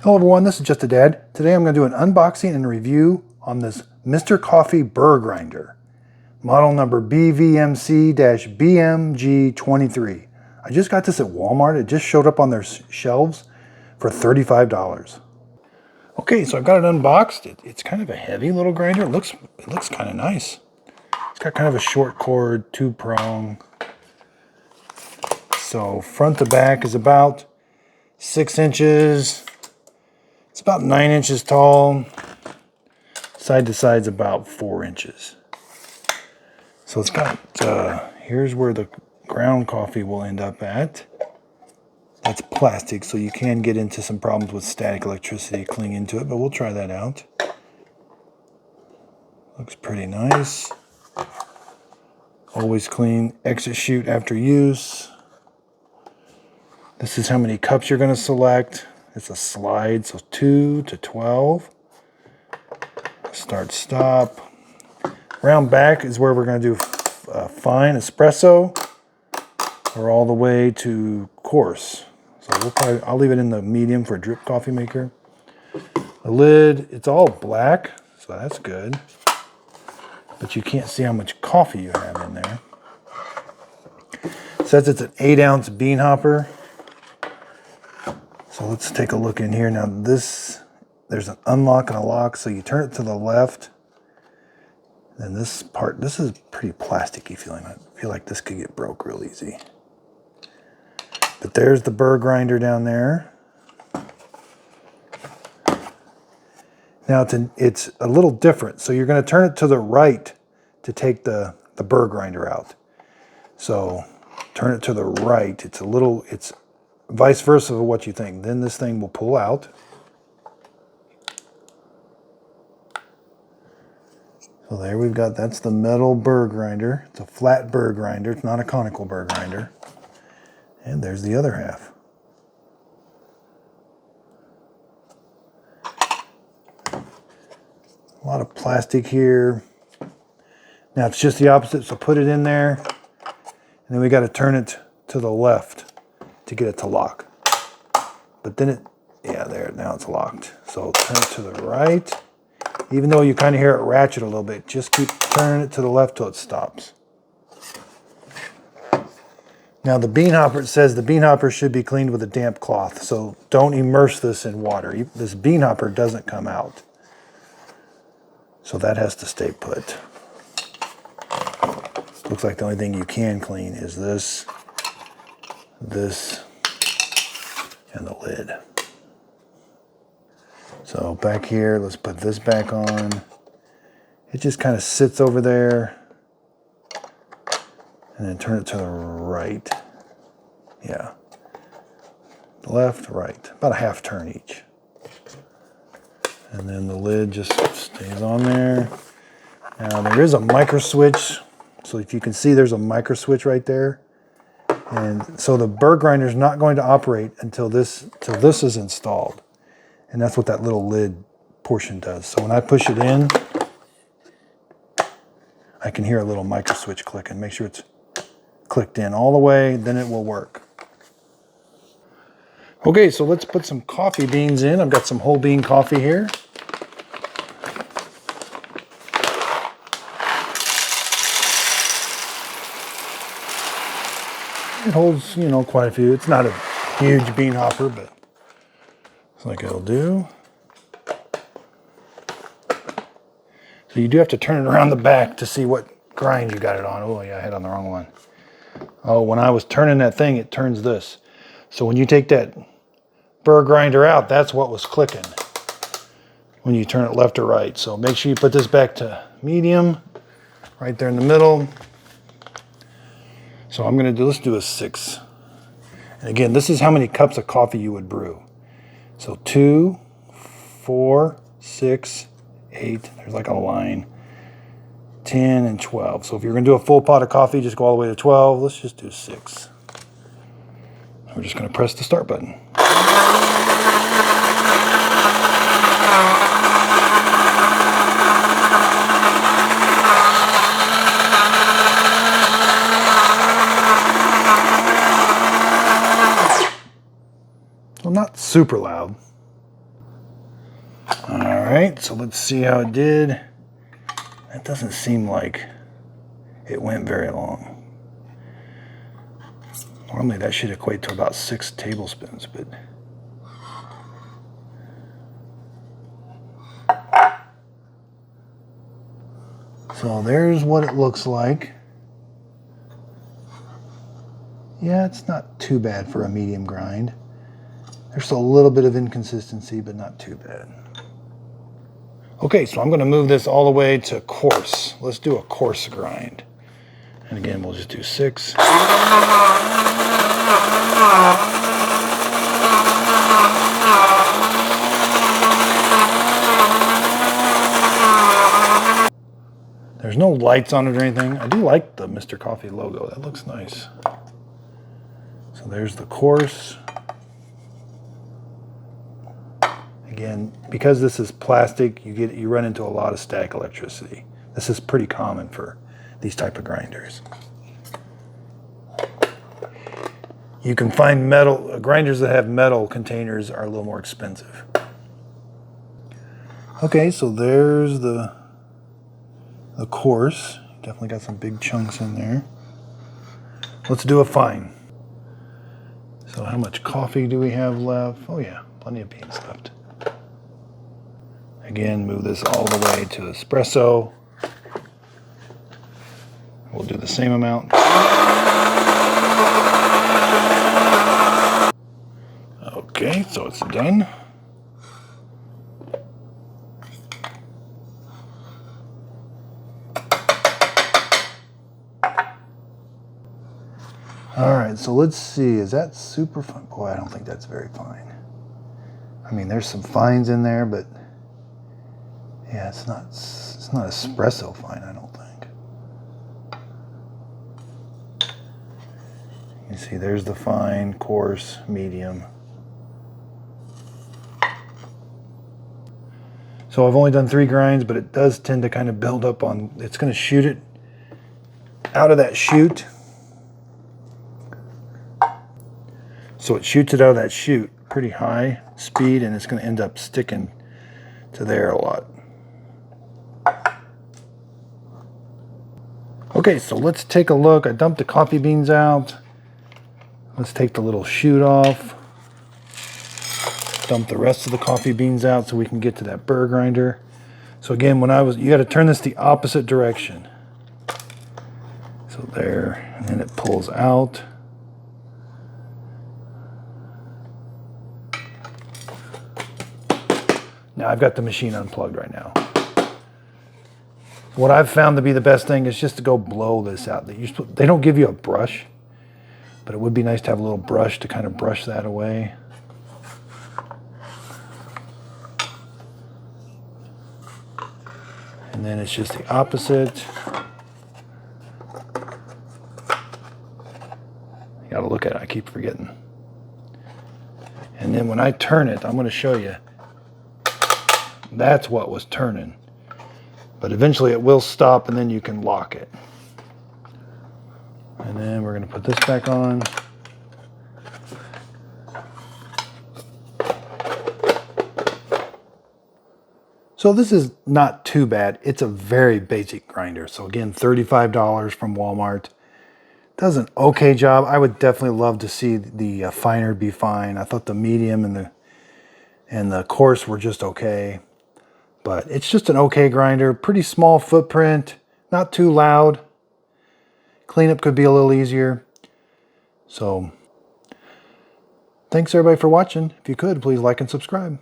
Hello everyone, this is Just a Dad. Today I'm going to do an unboxing and review on this Mr. Coffee Burr grinder. Model number BMG23. I just got this at Walmart. It just showed up on their shelves for $35. Okay, so I've got it unboxed. It's kind of a heavy little grinder. It looks kind of nice. It's got kind of a short cord, 2-prong. So front to back is about 6 inches. It's about 9 inches tall. Side to side's about 4 inches. So it's got, here's where the ground coffee will end up at. That's plastic, so you can get into some problems with static electricity clinging to it, but we'll try that out. Looks pretty nice. Always clean exit chute after use. This is how many cups you're going to select. It's a slide, so 2 to 12. Start, stop. Round back is where we're going to do fine espresso or all the way to coarse. So I'll leave it in the medium for a drip coffee maker. The lid, it's all black, so that's good. But you can't see how much coffee you have in there. It says it's an 8-ounce bean hopper. So let's take a look in here. Now there's an unlock and a lock, so you turn it to the left. And this part, this is pretty plasticky feeling. I feel like this could get broke real easy. But there's the Burr grinder down there. Now it's a little different. So you're going to turn it to the right to take the Burr grinder out. So turn it to the right. It's vice versa of what you think. Then this thing will pull out. So there we've got, that's the metal Burr grinder. It's a flat Burr grinder. It's not a conical Burr grinder. And there's the other half. A lot of plastic here. Now it's just the opposite, so put it in there. And then we got to turn it to the left to get it to lock. But then there, now it's locked. So turn it to the right. Even though you kind of hear it ratchet a little bit, just keep turning it to the left till it stops. Now the bean hopper, it says the bean hopper should be cleaned with a damp cloth. So don't immerse this in water. This bean hopper doesn't come out. So that has to stay put. Looks like the only thing you can clean is this, and the lid. So back here, let's put this back on. It just kind of sits over there. And then turn it to the right. Yeah. Left, right. About a half turn each. And then the lid just stays on there. Now there is a micro switch. So if you can see, there's a micro switch right there. And so the Burr grinder is not going to operate until this is installed. And that's what that little lid portion does. So when I push it in, I can hear a little micro switch clicking. Make sure it's clicked in all the way, then it will work. Okay, so let's put some coffee beans in. I've got some whole bean coffee here. It holds, quite a few. It's not a huge bean hopper, but it's like it'll do. So you do have to turn it around the back to see what grind you got it on. Oh yeah, I hit on the wrong one. Oh, when I was turning that thing, it turns this. So when you take that Burr grinder out, that's what was clicking when you turn it left or right. So make sure you put this back to medium, right there in the middle. So let's do a 6. And again, this is how many cups of coffee you would brew. So 2, 4, 6, 8, there's like a line, 10 and 12. So if you're gonna do a full pot of coffee, just go all the way to 12. Let's just do 6. We're just gonna press the start button. Well, not super loud. right, so let's see how it did. That doesn't seem like it went very long. Normally that should equate to about 6 tablespoons, but so there's what it looks like. Yeah, it's not too bad for a medium grind. There's a little bit of inconsistency, but not too bad. Okay, so I'm going to move this all the way to coarse. Let's do a coarse grind. And again, we'll just do 6. There's no lights on it or anything. I do like the Mr. Coffee logo. That looks nice. So there's the coarse. Again, because this is plastic, you run into a lot of static electricity. This is pretty common for these type of grinders. You can find metal grinders that have metal containers are a little more expensive. Okay, so there's the coarse. Definitely got some big chunks in there. Let's do a fine. So how much coffee do we have left? Oh yeah, plenty of beans left. Again, move this all the way to espresso. We'll do the same amount. Okay, so it's done. All right, so let's see. Is that super fine? Boy, I don't think that's very fine. I mean, there's some fines in there, but yeah, it's not espresso fine, I don't think. You see, there's the fine, coarse, medium. So I've only done 3 grinds, but it does tend to kind of build up on, it's going to shoot it out of that chute. So it shoots it out of that chute pretty high speed, and it's going to end up sticking to there a lot. Okay, so let's take a look. I dumped the coffee beans out. Let's take the little chute off. Dump the rest of the coffee beans out so we can get to that Burr grinder. So again, you got to turn this the opposite direction. So there, and then it pulls out. Now I've got the machine unplugged right now. What I've found to be the best thing is just to go blow this out. They don't give you a brush, but it would be nice to have a little brush to kind of brush that away. And then it's just the opposite. You gotta look at it, I keep forgetting. And then when I turn it, I'm gonna show you. That's what was turning. But eventually it will stop, and then you can lock it. And then we're gonna put this back on. So this is not too bad. It's a very basic grinder. So again, $35 from Walmart. Does an okay job. I would definitely love to see the finer be fine. I thought the medium and the coarse were just okay. But it's just an okay grinder. Pretty small footprint. Not too loud. Cleanup could be a little easier. So thanks everybody for watching. If you could, please like and subscribe.